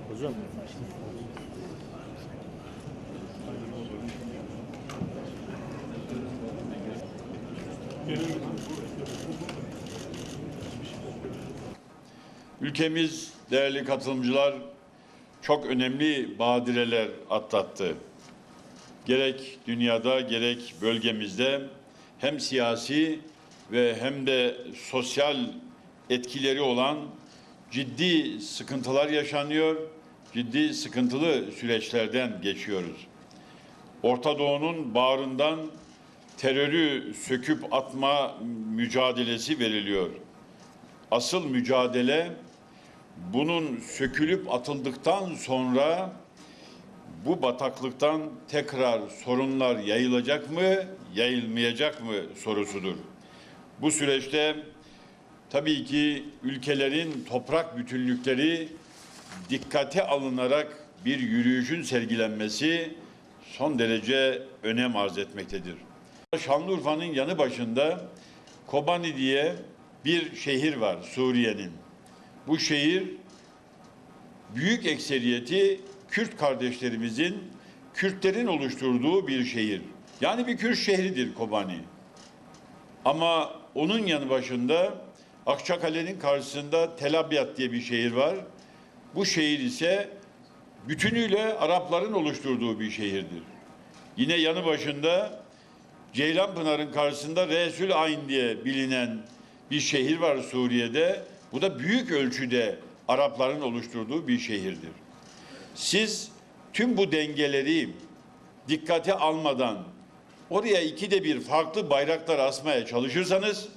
Hocam. Ülkemiz, değerli katılımcılar, çok önemli badireler atlattı. Gerek dünyada gerek bölgemizde hem siyasi ve hem de sosyal etkileri olan ciddi sıkıntılar yaşanıyor, ciddi sıkıntılı süreçlerden geçiyoruz. Orta Doğu'nun bağrından terörü söküp atma mücadelesi veriliyor. Asıl mücadele bunun sökülüp atıldıktan sonra bu bataklıktan tekrar sorunlar yayılacak mı, yayılmayacak mı sorusudur. Bu süreçte tabii ki ülkelerin toprak bütünlükleri dikkate alınarak bir yürüyüşün sergilenmesi son derece önem arz etmektedir. Şanlıurfa'nın yanı başında Kobani diye bir şehir var Suriye'nin. Bu şehir büyük ekseriyeti Kürt kardeşlerimizin, Kürtlerin oluşturduğu bir şehir. Yani bir Kürt şehridir Kobani. Ama onun yanı başında Akçakale'nin karşısında Tel Abyad diye bir şehir var. Bu şehir ise bütünüyle Arapların oluşturduğu bir şehirdir. Yine yanı başında Ceylanpınar'ın karşısında Resül Ayn diye bilinen bir şehir var Suriye'de. Bu da büyük ölçüde Arapların oluşturduğu bir şehirdir. Siz tüm bu dengeleri dikkate almadan oraya ikide bir farklı bayraklar asmaya çalışırsanız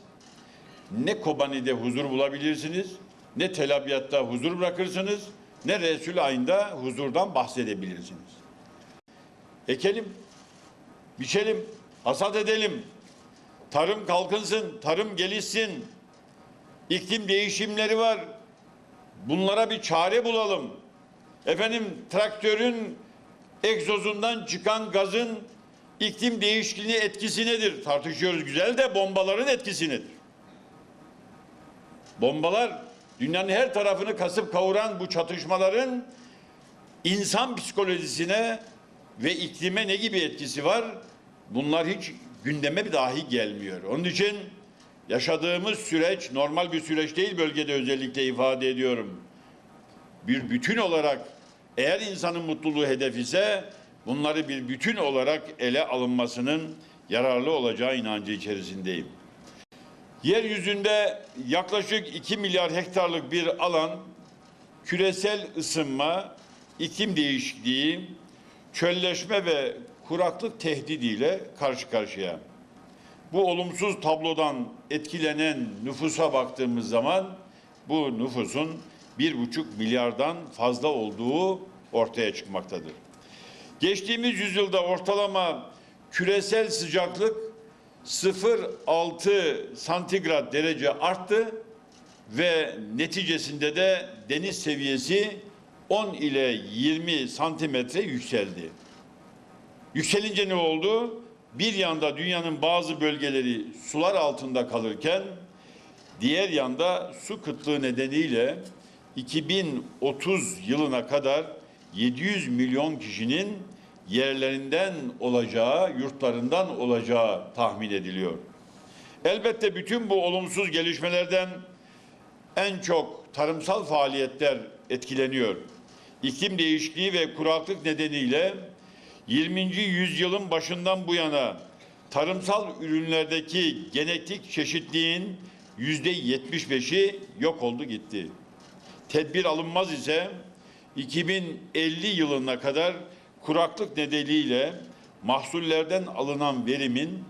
ne Kobani'de huzur bulabilirsiniz, ne Tel Abyad'da huzur bırakırsınız, ne Resül Ayn'da huzurdan bahsedebilirsiniz. Ekelim, biçelim, hasat edelim, tarım kalkınsın, tarım gelişsin, iklim değişimleri var, bunlara bir çare bulalım. Efendim traktörün egzozundan çıkan gazın iklim değişikliğine etkisi nedir? Tartışıyoruz güzel de bombaların etkisi nedir? Bombalar dünyanın her tarafını kasıp kavuran bu çatışmaların insan psikolojisine ve iklime ne gibi etkisi var? Bunlar hiç gündeme dahi gelmiyor. Onun için yaşadığımız süreç normal bir süreç değil, bölgede özellikle ifade ediyorum. Bir bütün olarak eğer insanın mutluluğu hedef ise bunları bir bütün olarak ele alınmasının yararlı olacağı inancı içerisindeyim. Yeryüzünde yaklaşık 2 milyar hektarlık bir alan küresel ısınma, iklim değişikliği, çölleşme ve kuraklık tehdidiyle karşı karşıya. Bu olumsuz tablodan etkilenen nüfusa baktığımız zaman bu nüfusun 1,5 milyardan fazla olduğu ortaya çıkmaktadır. Geçtiğimiz yüzyılda ortalama küresel sıcaklık 0,6 santigrat derece arttı ve neticesinde de deniz seviyesi 10 ile 20 santimetre yükseldi. Yükselince ne oldu? Bir yanda dünyanın bazı bölgeleri sular altında kalırken diğer yanda su kıtlığı nedeniyle 2030 yılına kadar 700 milyon kişinin yerlerinden olacağı, yurtlarından olacağı tahmin ediliyor. Elbette bütün bu olumsuz gelişmelerden en çok tarımsal faaliyetler etkileniyor. İklim değişikliği ve kuraklık nedeniyle 20. yüzyılın başından bu yana tarımsal ürünlerdeki genetik çeşitliliğin %75'i yok oldu gitti. Tedbir alınmaz ise 2050 yılına kadar kuraklık nedeniyle mahsullerden alınan verimin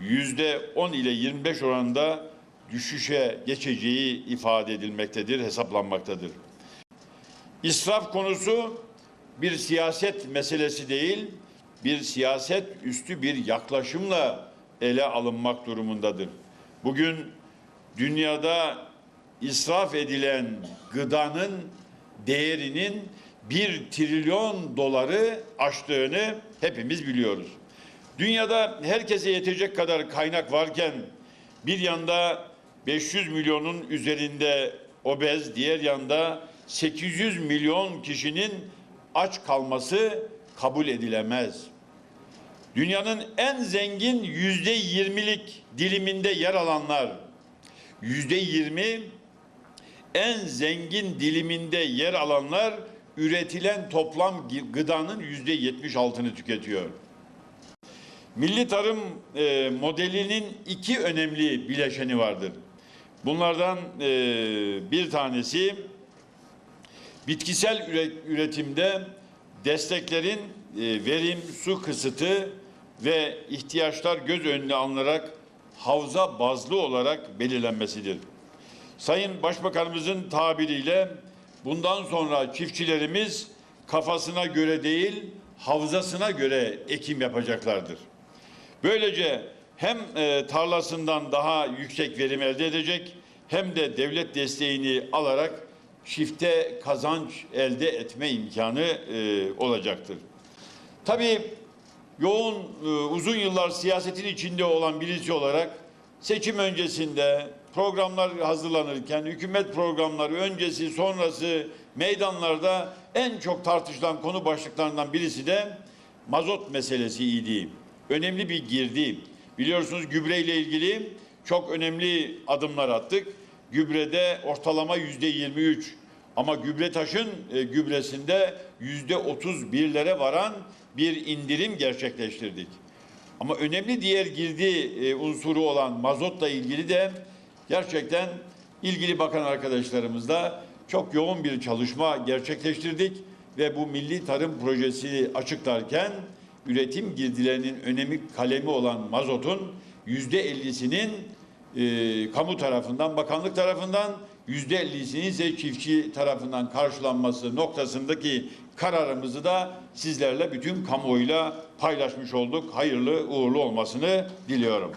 %10 ile 25 oranında düşüşe geçeceği ifade edilmektedir, hesaplanmaktadır. İsraf konusu bir siyaset meselesi değil, bir siyaset üstü bir yaklaşımla ele alınmak durumundadır. Bugün dünyada israf edilen gıdanın değerinin 1 trilyon doları aştığını hepimiz biliyoruz. Dünyada herkese yetecek kadar kaynak varken bir yanda 500 milyonun üzerinde obez, diğer yanda 800 milyon kişinin aç kalması kabul edilemez. Dünyanın en zengin %20'lik diliminde yer alanlar, %20 en zengin diliminde yer alanlar üretilen toplam gıdanın %76'ını tüketiyor. Milli tarım modelinin iki önemli bileşeni vardır. Bunlardan bir tanesi bitkisel üretimde desteklerin verim, su kısıtı ve ihtiyaçlar göz önüne alınarak havza bazlı olarak belirlenmesidir. Sayın Başbakanımızın tabiriyle bundan sonra çiftçilerimiz kafasına göre değil, havzasına göre ekim yapacaklardır. Böylece hem tarlasından daha yüksek verim elde edecek hem de devlet desteğini alarak çifte kazanç elde etme imkanı olacaktır. Tabii yoğun, uzun yıllar siyasetin içinde olan birisi olarak seçim öncesinde programlar hazırlanırken, hükümet programları öncesi, sonrası meydanlarda en çok tartışılan konu başlıklarından birisi de mazot meselesiydi. Önemli bir girdi. Biliyorsunuz gübreyle ilgili çok önemli adımlar attık. Gübrede ortalama %23 ama Gübretaş'ın gübresinde %31'lere varan bir indirim gerçekleştirdik. Ama önemli diğer girdi unsuru olan mazotla ilgili de gerçekten ilgili bakan arkadaşlarımızla çok yoğun bir çalışma gerçekleştirdik ve bu milli tarım projesi açıklarken üretim girdilerinin önemi kalemi olan mazotun %50'sinin kamu tarafından, bakanlık tarafından, %50'sinin ise çiftçi tarafından karşılanması noktasındaki kararımızı da sizlerle, bütün kamuoyuyla paylaşmış olduk. Hayırlı uğurlu olmasını diliyorum.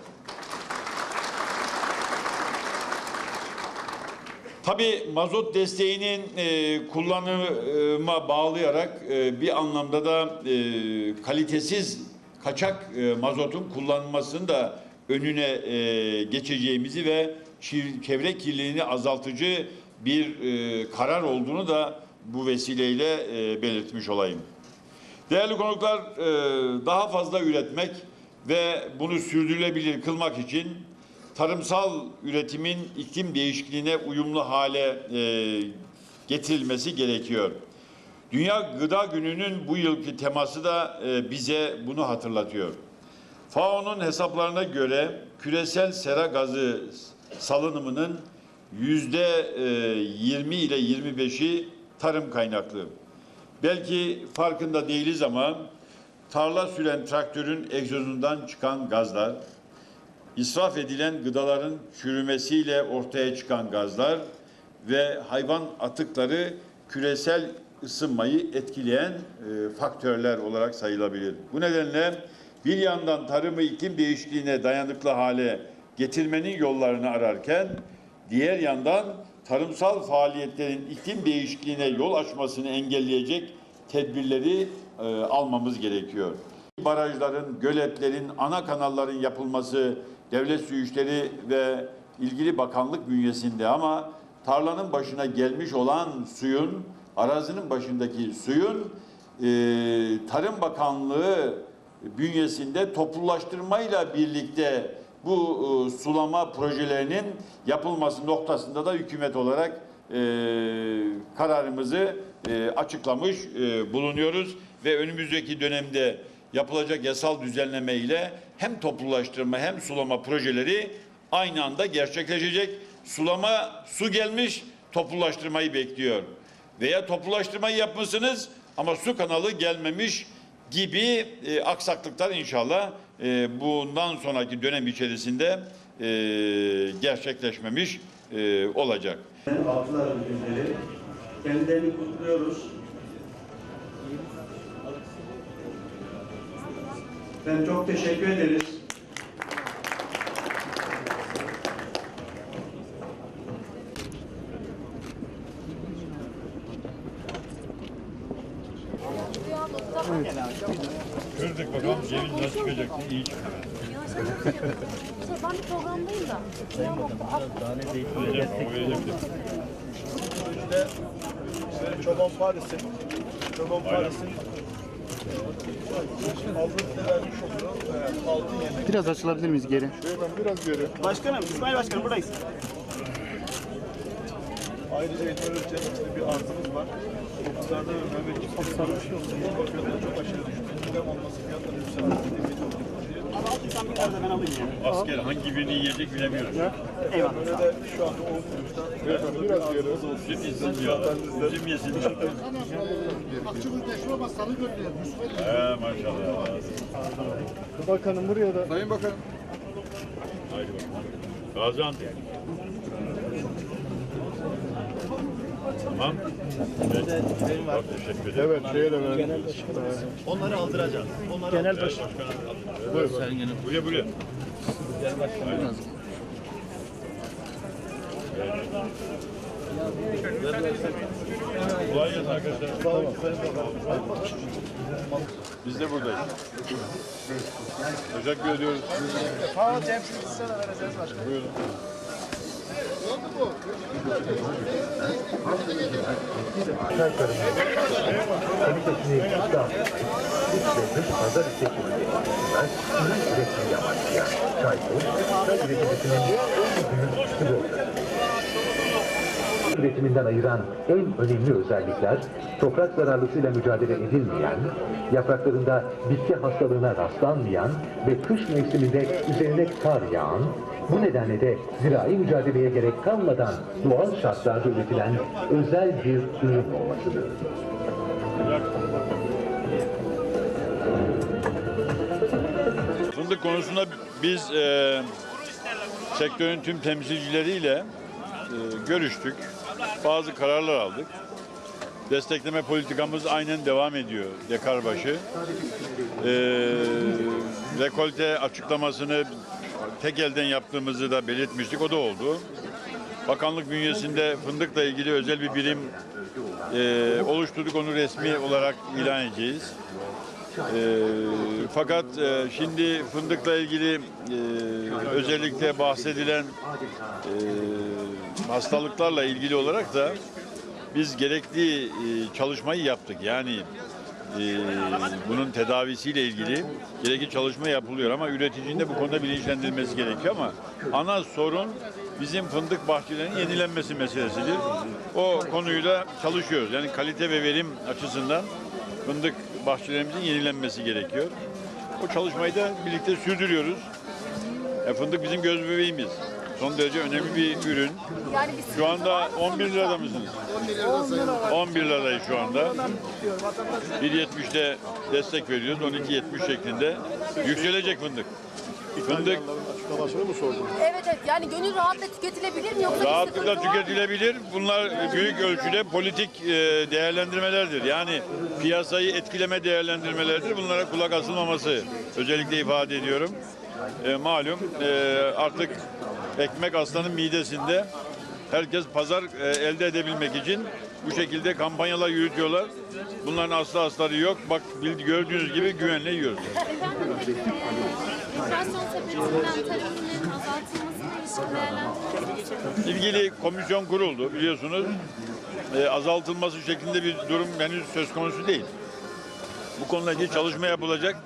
Tabii mazot desteğinin kullanıma bağlayarak bir anlamda da kalitesiz kaçak mazotun kullanılmasını da önüne geçeceğimizi ve çevre kirliliğini azaltıcı bir karar olduğunu da bu vesileyle belirtmiş olayım. Değerli konuklar, daha fazla üretmek ve bunu sürdürülebilir kılmak için tarımsal üretimin iklim değişikliğine uyumlu hale getirilmesi gerekiyor. Dünya Gıda Günü'nün bu yılki teması da bize bunu hatırlatıyor. FAO'nun hesaplarına göre küresel sera gazı salınımının %20 ile 25'i tarım kaynaklı. Belki farkında değiliz ama tarla süren traktörün egzozundan çıkan gazlar, israf edilen gıdaların çürümesiyle ortaya çıkan gazlar ve hayvan atıkları küresel ısınmayı etkileyen faktörler olarak sayılabilir. Bu nedenle bir yandan tarımı iklim değişikliğine dayanıklı hale getirmenin yollarını ararken, diğer yandan tarımsal faaliyetlerin iklim değişikliğine yol açmasını engelleyecek tedbirleri almamız gerekiyor. Barajların, göletlerin, ana kanalların yapılması devlet su işleri ve ilgili bakanlık bünyesinde ama tarlanın başına gelmiş olan suyun, arazinin başındaki suyun Tarım Bakanlığı bünyesinde toplulaştırmayla birlikte bu sulama projelerinin yapılması noktasında da hükümet olarak kararımızı açıklamış bulunuyoruz ve önümüzdeki dönemde yapılacak yasal düzenleme ile hem toplulaştırma hem sulama projeleri aynı anda gerçekleşecek. Sulama su gelmiş, toplulaştırmayı bekliyor. Veya toplulaştırmayı yapmışsınız ama su kanalı gelmemiş gibi aksaklıklar inşallah bundan sonraki dönem içerisinde gerçekleşmemiş olacak. Avcılar ülkeleri kendilerini kutluyoruz. Ben çok teşekkür ederiz. Gördük bakalım ceviz nasıl çıkacak, iyi çıkıyor. Ben bir programdayım da. Daha ne zeytin Çoban Paris'in aldığında vermiş olduğu altın yemek. Biraz açılabilir miyiz geri? Biraz geri. Başkanım, İsmail Başkanım buradayız. Ayrıca etnolojide bir artımız var. Okuzlarda ve Mehmetçik sarı bir şey olsa bu bakıyorlar çok aşırı düştü. Gündem olması fiyatları yükseldi. Abi altın sen bir tane ben alayım ya. Asker hangi birini yiyecek bilemiyoruz. Eyvallah. Böyle de şu anda 10 kuruştan. Evet, biraz geri. Üzüm yesin ya. Üzüm yesin. Maşallah. Bakanım buraya da. Sayın Bakanım. Haydi bakalım. Gaziantep. Tamam. Evet. Çok teşekkür ederim. Evet, şeye de verelim. Onları aldıracağız. Genel başkan. Buraya buraya. Kolay gelsin arkadaşlar. Biz de buradayız. Teşekkür ediyoruz. Ha Cem şimdi size de vereceğiz başkanım. Buyurun. Kalitesini iddia üç ve dış pazar istekleri ürün üretmeyi amaçlayan Çaykur, çay üreticisinin en büyük sigortası. Üretiminden ayıran en önemli özellikler, toprak zararlısıyla mücadele edilmeyen, yapraklarında bitki hastalığına rastlanmayan ve kış mevsiminde üzerine kar yağan, bu nedenle de zirai mücadeleye gerek kalmadan doğal şartlarda üretilen özel bir ürün olmasıdır. Fındık konusunda biz sektörün tüm temsilcileriyle görüştük. Bazı kararlar aldık. Destekleme politikamız aynen devam ediyor dekar başı. Rekolte açıklamasını tek elden yaptığımızı da belirtmiştik. O da oldu. Bakanlık bünyesinde fındıkla ilgili özel bir birim oluşturduk. Onu resmi olarak ilan edeceğiz. Fakat şimdi fındıkla ilgili özellikle bahsedilen hastalıklarla ilgili olarak da biz gerekli çalışmayı yaptık. Yani bunun tedavisiyle ilgili gerekli çalışma yapılıyor ama üreticinin de bu konuda bilinçlendirilmesi gerekiyor ama ana sorun bizim fındık bahçelerinin yenilenmesi meselesidir. O konuyla çalışıyoruz. Yani kalite ve verim açısından fındık bahçelerimizin yenilenmesi gerekiyor. O çalışmayı da birlikte sürdürüyoruz. Fındık bizim göz bebeğimiz. Son derece önemli bir ürün. Şu anda 11 lirada mısınız? 11 liradayız şu anda. 1.70'de destek veriyoruz. 12.70 şeklinde. Yükselecek fındık. Fındık Açıklamasını mı sordun? Evet yani gönül rahatla tüketilebilir mi yoksa bir rahatlıkla sıkıntı var mı? tüketilebilir. Bunlar büyük ölçüde politik değerlendirmelerdir. Yani piyasayı etkileme değerlendirmelerdir. Bunlara kulak asılmaması özellikle ifade ediyorum. Malum artık ekmek aslanın midesinde. Herkes pazar elde edebilmek için bu şekilde kampanyalar yürütüyorlar. Bunların aslı astarı yok. Bak gördüğünüz gibi güvenle yiyoruz. Efendim enflasyon sepetinden tarım ürünlerinin azaltılmasına ilişkin değerlendirmeniz İlgili komisyon kuruldu biliyorsunuz. Azaltılması şeklinde bir durum henüz söz konusu değil. Bu konuyla ilgili çalışma yapılacak.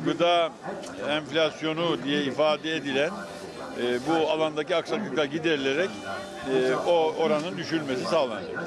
Gıda enflasyonu diye ifade edilen bu alandaki aksaklıklar giderilerek o oranın düşürülmesi sağlanacak.